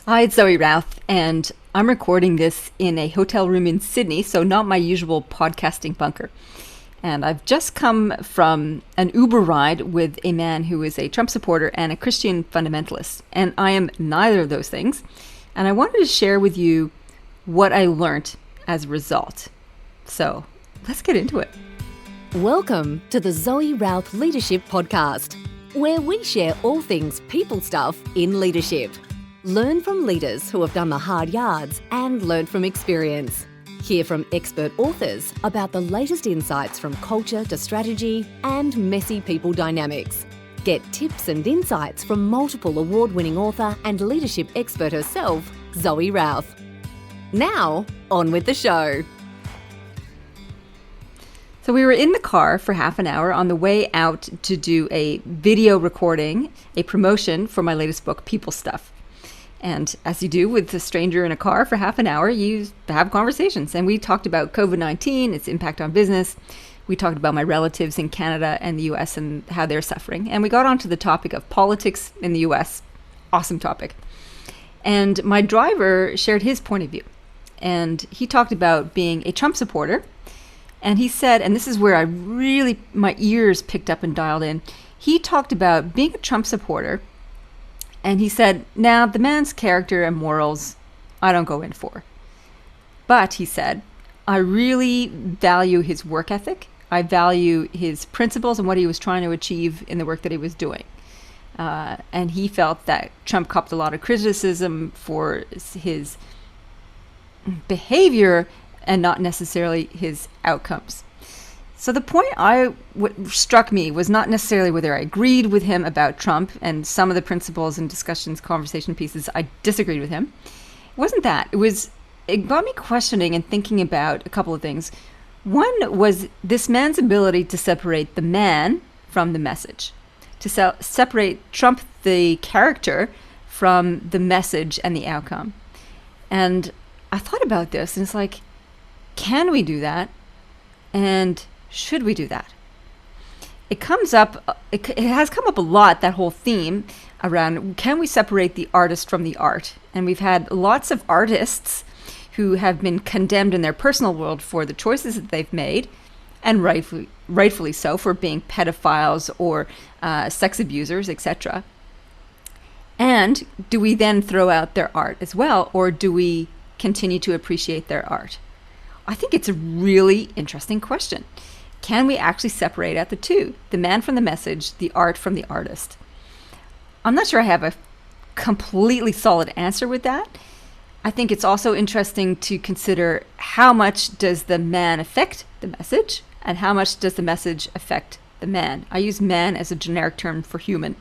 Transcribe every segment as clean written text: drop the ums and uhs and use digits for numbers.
Hi, it's Zoe Routh, and I'm recording this in a hotel room in Sydney, so not my usual podcasting bunker. And I've just come from an Uber ride with a man who is a Trump supporter and a Christian fundamentalist. And I am neither of those things. And I wanted to share with you what I learned as a result. So let's get into it. Welcome to the Zoe Routh Leadership Podcast, where we share all things people stuff in leadership. Learn from leaders who have done the hard yards and learn from experience. Hear from expert authors about the latest insights from culture to strategy and messy people dynamics. Get tips and insights from multiple award-winning author and leadership expert herself, Zoe Routh. Now, on with the show. So we were in the car for half an hour on the way out to do a video recording, a promotion for my latest book, People Stuff. And as you do with a stranger in a car for half an hour, you have conversations. And we talked about COVID-19, its impact on business. We talked about my relatives in Canada and the US and how they're suffering. And we got onto the topic of politics in the US. Awesome topic. And my driver shared his point of view. And he talked about being a Trump supporter. And he said, and this is where my ears picked up and dialed in. He talked about being a Trump supporter. And he said, now the man's character and morals, I don't go in for. But he said, I really value his work ethic. I value his principles and what he was trying to achieve in the work that he was doing. And he felt that Trump copped a lot of criticism for his behavior and not necessarily his outcomes. So the point what struck me was not necessarily whether I agreed with him about Trump and some of the principles and discussions, conversation pieces, I disagreed with him. It wasn't that. It got me questioning and thinking about a couple of things. One was this man's ability to separate the man from the message, to separate Trump, the character, from the message and the outcome. And I thought about this, and it's like, can we do that? And should we do that? It has come up a lot, that whole theme around, can we separate the artist from the art? And we've had lots of artists who have been condemned in their personal world for the choices that they've made, and rightfully so, for being pedophiles or sex abusers, etc. And do we then throw out their art as well, or do we continue to appreciate their art? I think it's a really interesting question. Can we actually separate out the two, the man from the message, the art from the artist? I'm not sure I have a completely solid answer with that. I think it's also interesting to consider how much does the man affect the message and how much does the message affect the man. I use man as a generic term for human.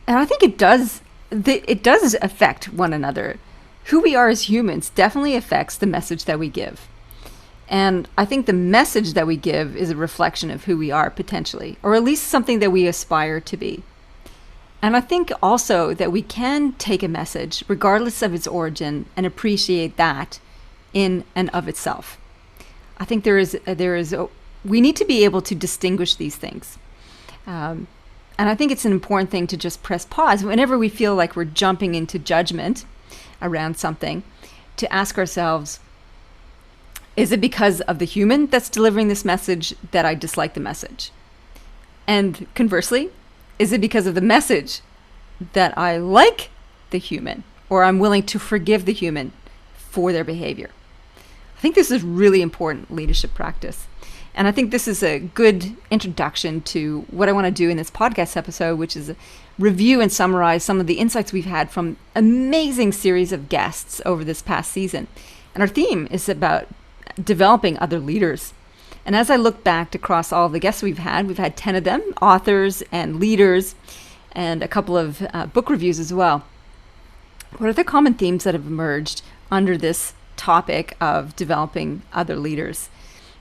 And I think it does affect one another. Who we are as humans definitely affects the message that we give. And I think the message that we give is a reflection of who we are potentially, or at least something that we aspire to be. And I think also that we can take a message, regardless of its origin, and appreciate that in and of itself. I think we need to be able to distinguish these things. And I think it's an important thing to just press pause whenever we feel like we're jumping into judgment around something, to ask ourselves, is it because of the human that's delivering this message that I dislike the message? And conversely, is it because of the message that I like the human, or I'm willing to forgive the human for their behavior? I think this is really important leadership practice. And I think this is a good introduction to what I want to do in this podcast episode, which is review and summarize some of the insights we've had from amazing series of guests over this past season. And our theme is about developing other leaders. And as I look back across all the guests we've had 10 of them, authors and leaders, and a couple of book reviews as well. What are the common themes that have emerged under this topic of developing other leaders?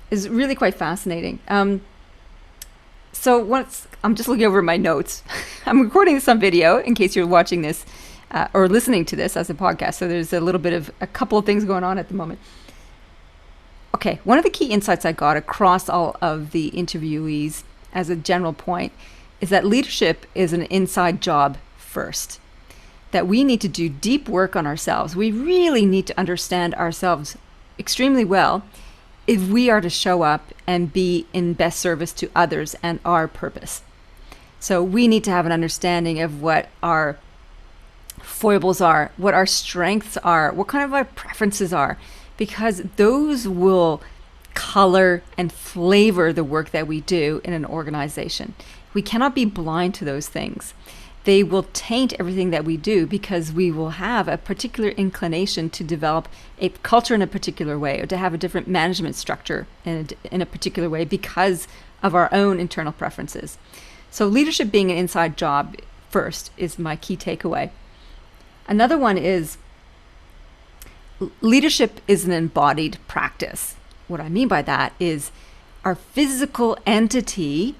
Is really quite fascinating. So I'm just looking over my notes. I'm recording this on video in case you're watching this or listening to this as a podcast. So there's a couple of things going on at the moment. Okay, one of the key insights I got across all of the interviewees as a general point is that leadership is an inside job first, that we need to do deep work on ourselves. We really need to understand ourselves extremely well if we are to show up and be in best service to others and our purpose. So we need to have an understanding of what our foibles are, what our strengths are, what kind of our preferences are, because those will color and flavor the work that we do in an organization. We cannot be blind to those things. They will taint everything that we do because we will have a particular inclination to develop a culture in a particular way or to have a different management structure in a particular way because of our own internal preferences. So leadership being an inside job first is my key takeaway. Another one is leadership is an embodied practice. What I mean by that is our physical entity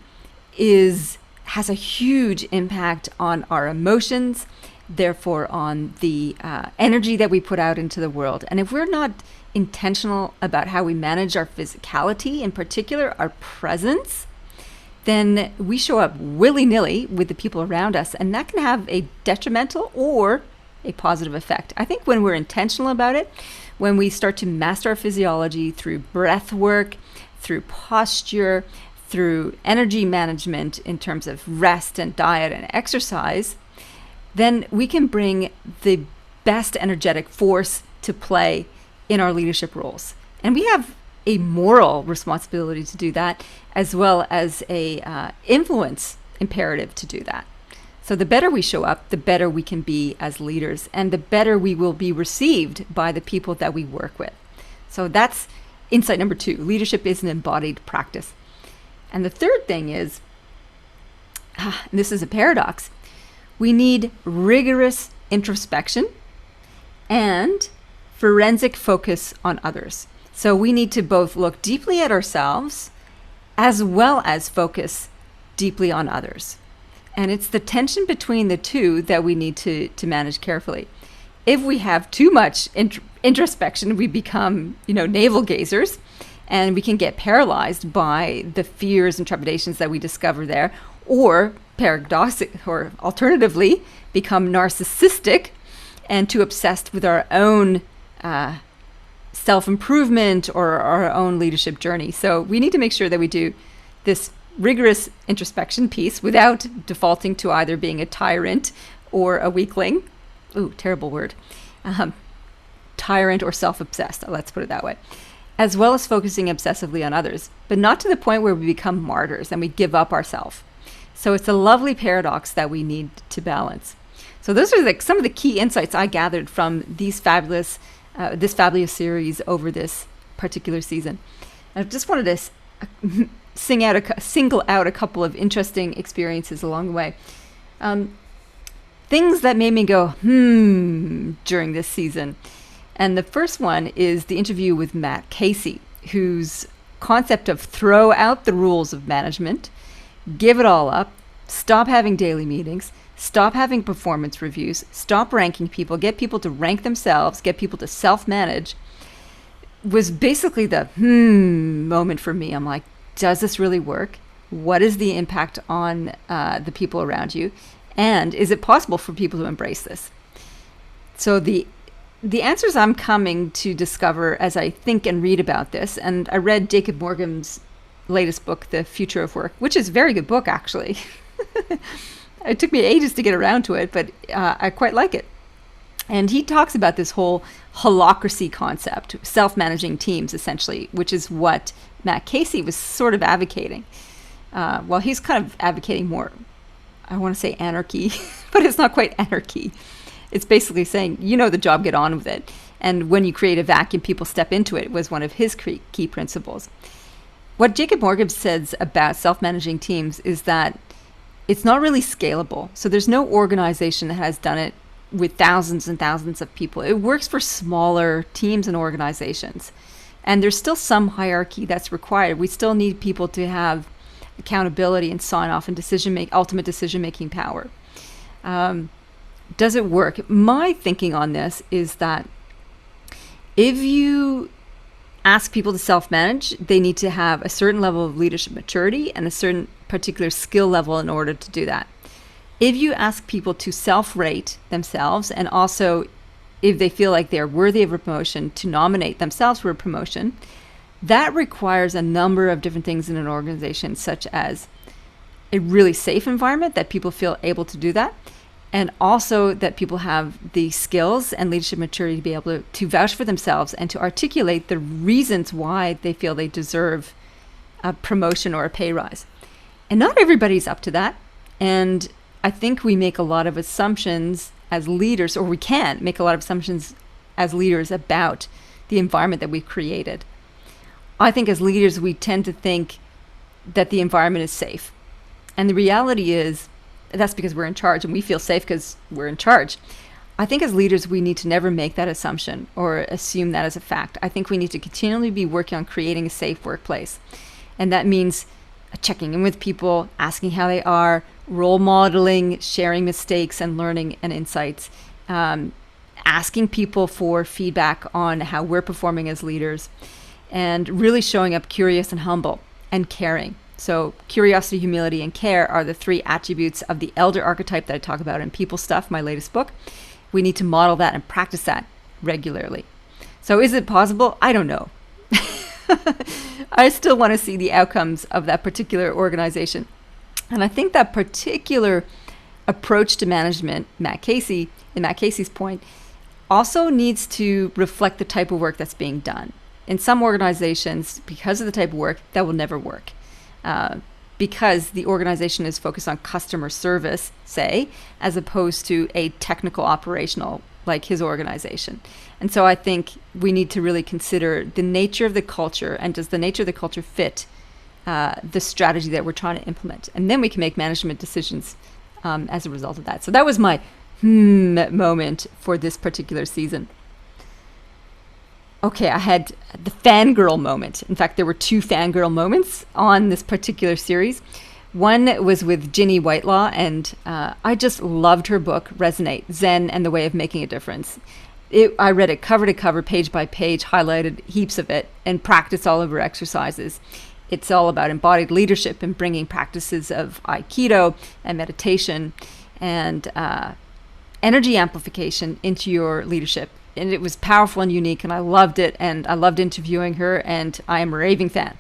has a huge impact on our emotions, therefore on the energy that we put out into the world. And if we're not intentional about how we manage our physicality, in particular our presence, then we show up willy-nilly with the people around us, and that can have a detrimental or a positive effect. I think when we're intentional about it, when we start to master our physiology through breath work, through posture, through energy management in terms of rest and diet and exercise, then we can bring the best energetic force to play in our leadership roles. And we have a moral responsibility to do that, as well as a influence imperative to do that. So the better we show up, the better we can be as leaders, and the better we will be received by the people that we work with. So that's insight number 2. Leadership is an embodied practice. And the third thing is, and this is a paradox, we need rigorous introspection and forensic focus on others. So we need to both look deeply at ourselves as well as focus deeply on others. And it's the tension between the two that we need to manage carefully. If we have too much introspection, we become, navel gazers, and we can get paralyzed by the fears and trepidations that we discover there, or paradoxic, or alternatively, become narcissistic and too obsessed with our own self-improvement or our own leadership journey. So we need to make sure that we do this rigorous introspection piece without defaulting to either being a tyrant or a weakling. Ooh, terrible word. Tyrant or self-obsessed, let's put it that way. As well as focusing obsessively on others, but not to the point where we become martyrs and we give up ourselves. So it's a lovely paradox that we need to balance. So those are some of the key insights I gathered from this fabulous series over this particular season. I just wanted to single out a couple of interesting experiences along the way. Things that made me go, during this season. And the first one is the interview with Matt Casey, whose concept of throw out the rules of management, give it all up, stop having daily meetings, stop having performance reviews, stop ranking people, get people to rank themselves, get people to self-manage, was basically the moment for me. I'm like, does this really work? What is the impact on the people around you? And is it possible for people to embrace this? So the answers I'm coming to discover as I think and read about this, and I read Jacob Morgan's latest book, The Future of Work, which is a very good book, actually. It took me ages to get around to it, but I quite like it. And he talks about this whole holacracy concept, self-managing teams, essentially, which is what Matt Casey was sort of advocating. Well, he's kind of advocating more, I want to say anarchy, but it's not quite anarchy. It's basically saying, the job, get on with it. And when you create a vacuum, people step into it, was one of his key principles. What Jacob Morgan says about self-managing teams is that it's not really scalable. So there's no organization that has done it with thousands and thousands of people. It works for smaller teams and organizations. And there's still some hierarchy that's required. We still need people to have accountability and sign off and ultimate decision-making power. Does it work? My thinking on this is that if you ask people to self-manage, they need to have a certain level of leadership maturity and a certain particular skill level in order to do that. If you ask people to self-rate themselves, and also if they feel like they're worthy of a promotion, to nominate themselves for a promotion, that requires a number of different things in an organization, such as a really safe environment that people feel able to do that, and also that people have the skills and leadership maturity to be able to vouch for themselves and to articulate the reasons why they feel they deserve a promotion or a pay rise. And not everybody's up to that. And I think we make a lot of assumptions as leaders, or we can make a lot of assumptions as leaders about the environment that we've created. I think as leaders, we tend to think that the environment is safe. And the reality is that's because we're in charge, and we feel safe because we're in charge. I think as leaders, we need to never make that assumption or assume that as a fact. I think we need to continually be working on creating a safe workplace. And that means checking in with people, asking how they are, role modeling, sharing mistakes and learning and insights, asking people for feedback on how we're performing as leaders, and really showing up curious and humble and caring. So curiosity, humility, and care are the 3 attributes of the elder archetype that I talk about in People Stuff, my latest book. We need to model that and practice that regularly. So is it possible? I don't know. I still want to see the outcomes of that particular organization. And I think that particular approach to management, in Matt Casey's point, also needs to reflect the type of work that's being done. In some organizations, because of the type of work, that will never work. Because the organization is focused on customer service, say, as opposed to a technical operational like his organization. And so I think we need to really consider the nature of the culture, and does the nature of the culture fit the strategy that we're trying to implement? And then we can make management decisions as a result of that. So that was my moment for this particular season. Okay, I had the fangirl moment. In fact, there were 2 fangirl moments on this particular series. One was with Ginny Whitelaw, and I just loved her book, Resonate, Zen and the Way of Making a Difference. I read it cover to cover, page by page, highlighted heaps of it, and practiced all of her exercises. It's all about embodied leadership and bringing practices of Aikido and meditation and energy amplification into your leadership. And it was powerful and unique, and I loved it, and I loved interviewing her, and I am a raving fan.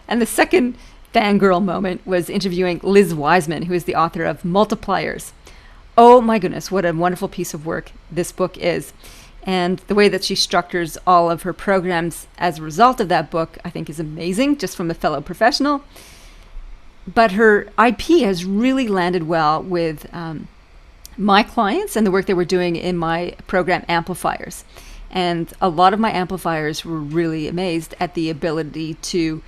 And the second fangirl moment was interviewing Liz Wiseman, who is the author of Multipliers. Oh my goodness, what a wonderful piece of work this book is. And the way that she structures all of her programs as a result of that book, I think is amazing, just from a fellow professional. But her IP has really landed well with my clients and the work they were doing in my program Amplifiers. And a lot of my amplifiers were really amazed at the ability to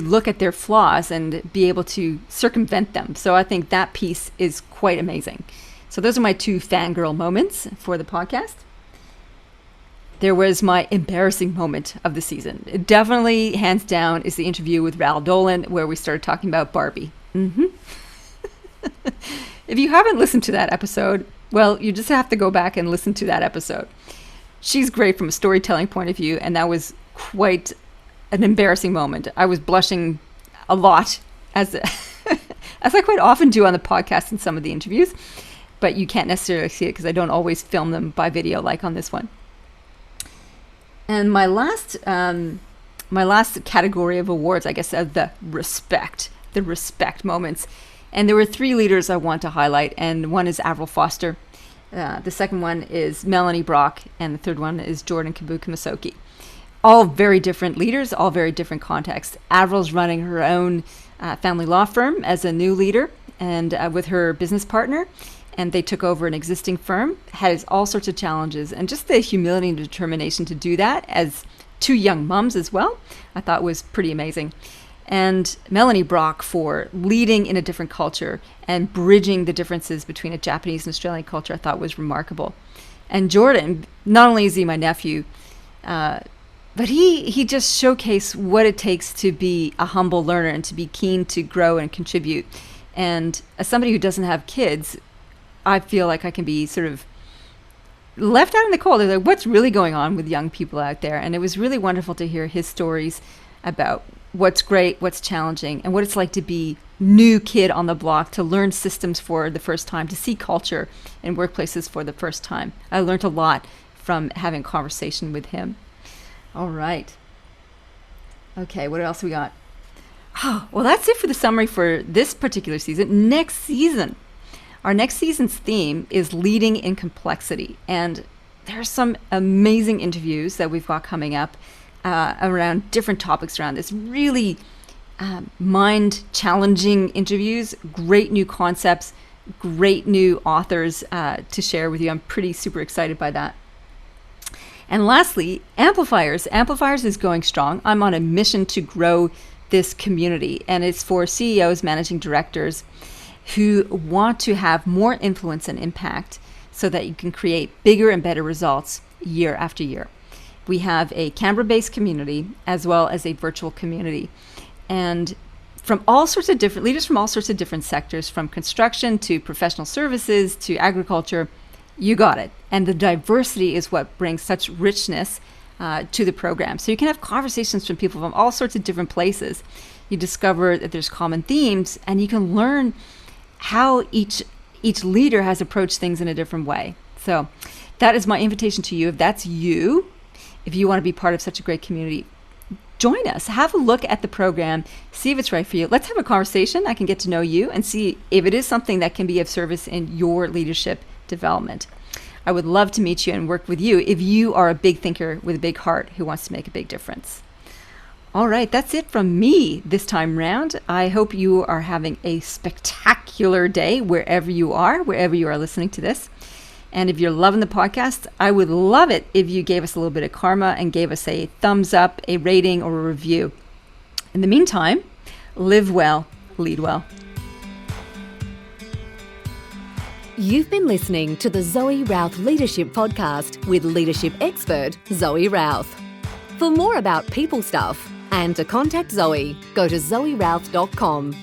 look at their flaws and be able to circumvent them. So I think that piece is quite amazing. So those are my 2 fangirl moments for the podcast. There was my embarrassing moment of the season. It definitely, hands down, is the interview with Ral Dolan, where we started talking about Barbie. If you haven't listened to that episode, well, you just have to go back and listen to that episode. She's great from a storytelling point of view, and that was quite an embarrassing moment. I was blushing a lot, as I quite often do on the podcast in some of the interviews, but you can't necessarily see it because I don't always film them by video like on this one. And my last category of awards, I guess, are the respect moments. And there were 3 leaders I want to highlight, and one is Avril Foster. The second one is Melanie Brock, and the third one is Jordan Kabuki-Masoki. All very different leaders, all very different contexts. Avril's running her own family law firm as a new leader, and with her business partner, and they took over an existing firm, had all sorts of challenges, and just the humility and determination to do that as 2 young moms as well, I thought was pretty amazing. And Melanie Brock for leading in a different culture and bridging the differences between a Japanese and Australian culture, I thought was remarkable. And Jordan, not only is he my nephew, but he just showcased what it takes to be a humble learner and to be keen to grow and contribute. And as somebody who doesn't have kids, I feel like I can be sort of left out in the cold. They're like, what's really going on with young people out there? And it was really wonderful to hear his stories about what's great, what's challenging, and what it's like to be new kid on the block, to learn systems for the first time, to see culture in workplaces for the first time. I learned a lot from having a conversation with him. All right. Okay, what else we got? Oh, well, that's it for the summary for this particular season. Our next season's theme is leading in complexity. And there are some amazing interviews that we've got coming up around different topics around this. Really mind-challenging interviews, great new concepts, great new authors to share with you. I'm pretty super excited by that. And lastly, Amplifiers. Amplifiers is going strong. I'm on a mission to grow this community, and it's for CEOs, managing directors who want to have more influence and impact so that you can create bigger and better results year after year. We have a Canberra-based community as well as a virtual community, and from all sorts of different leaders from all sorts of different sectors, from construction to professional services to agriculture. You got it. And the diversity is what brings such richness to the program. So you can have conversations from people from all sorts of different places. You discover that there's common themes, and you can learn how each leader has approached things in a different way. So that is my invitation to you. If that's you, if you want to be part of such a great community, join us. Have a look at the program. See if it's right for you. Let's have a conversation. I can get to know you and see if it is something that can be of service in your leadership development. I would love to meet you and work with you if you are a big thinker with a big heart who wants to make a big difference. All right, that's it from me this time round. I hope you are having a spectacular day wherever you are listening to this. And if you're loving the podcast, I would love it if you gave us a little bit of karma and gave us a thumbs up, a rating, or a review. In the meantime, live well, lead well. You've been listening to the Zoe Routh Leadership Podcast with leadership expert Zoe Routh. For more about people stuff and to contact Zoe, go to zoerouth.com.